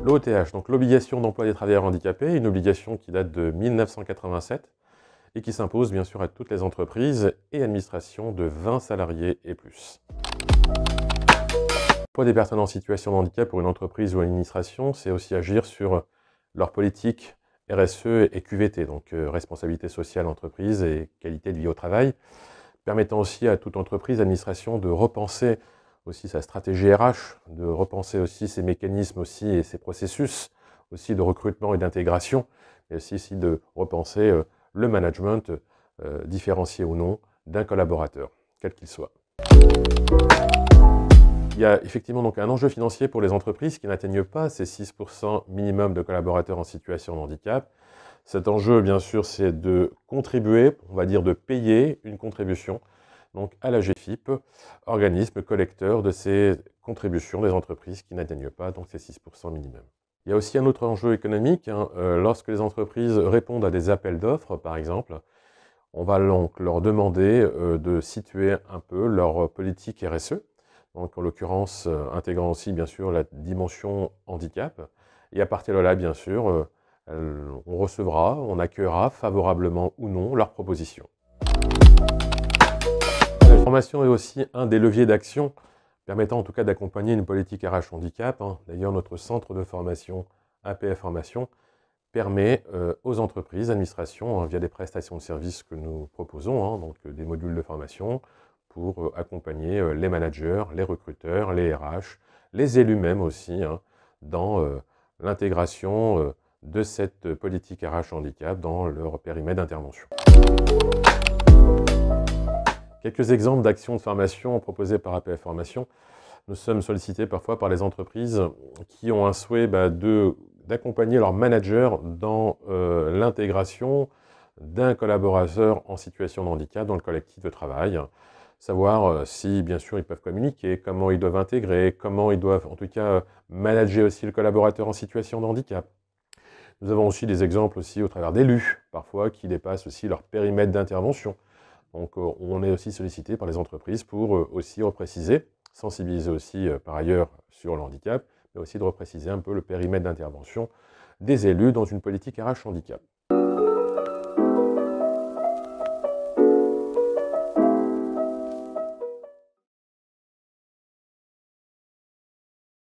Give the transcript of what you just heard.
L'OETH, donc l'obligation d'emploi des travailleurs handicapés, une obligation qui date de 1987 et qui s'impose bien sûr à toutes les entreprises et administrations de 20 salariés et plus. L'emploi des personnes en situation de handicap pour une entreprise ou une administration, c'est aussi agir sur leur politique RSE et QVT, donc responsabilité sociale entreprise et qualité de vie au travail, permettant aussi à toute entreprise, administration de repenser aussi sa stratégie RH, de repenser aussi ses mécanismes aussi et ses processus aussi de recrutement et d'intégration, mais aussi de repenser le management, différencié ou non, d'un collaborateur, quel qu'il soit. Il y a effectivement donc un enjeu financier pour les entreprises qui n'atteignent pas ces 6% minimum de collaborateurs en situation de handicap. Cet enjeu, bien sûr, c'est de contribuer, on va dire de payer une contribution donc à la GFIP, organisme collecteur de ces contributions des entreprises qui n'atteignent pas donc ces 6% minimum. Il y a aussi un autre enjeu économique. Lorsque les entreprises répondent à des appels d'offres, par exemple, on va donc leur demander de situer un peu leur politique RSE, donc en l'occurrence intégrant aussi bien sûr la dimension handicap. Et à partir de là, bien sûr, on recevra, on accueillera favorablement ou non leurs propositions. La formation est aussi un des leviers d'action permettant en tout cas d'accompagner une politique RH handicap. D'ailleurs, notre centre de formation APF Formation permet aux entreprises, administrations, via des prestations de services que nous proposons, donc des modules de formation, pour accompagner les managers, les recruteurs, les RH, les élus même aussi, dans l'intégration de cette politique RH handicap dans leur périmètre d'intervention. Quelques exemples d'actions de formation proposées par APF Formation. Nous sommes sollicités parfois par les entreprises qui ont un souhait d'accompagner leurs managers dans l'intégration d'un collaborateur en situation de handicap dans le collectif de travail. Savoir si, bien sûr, ils peuvent communiquer, comment ils doivent intégrer, comment ils doivent, en tout cas, manager aussi le collaborateur en situation de handicap. Nous avons aussi des exemples aussi au travers d'élus, parfois, qui dépassent aussi leur périmètre d'intervention. Donc, on est aussi sollicité par les entreprises pour aussi repréciser, sensibiliser aussi par ailleurs sur le handicap, mais aussi de repréciser un peu le périmètre d'intervention des élus dans une politique RH handicap.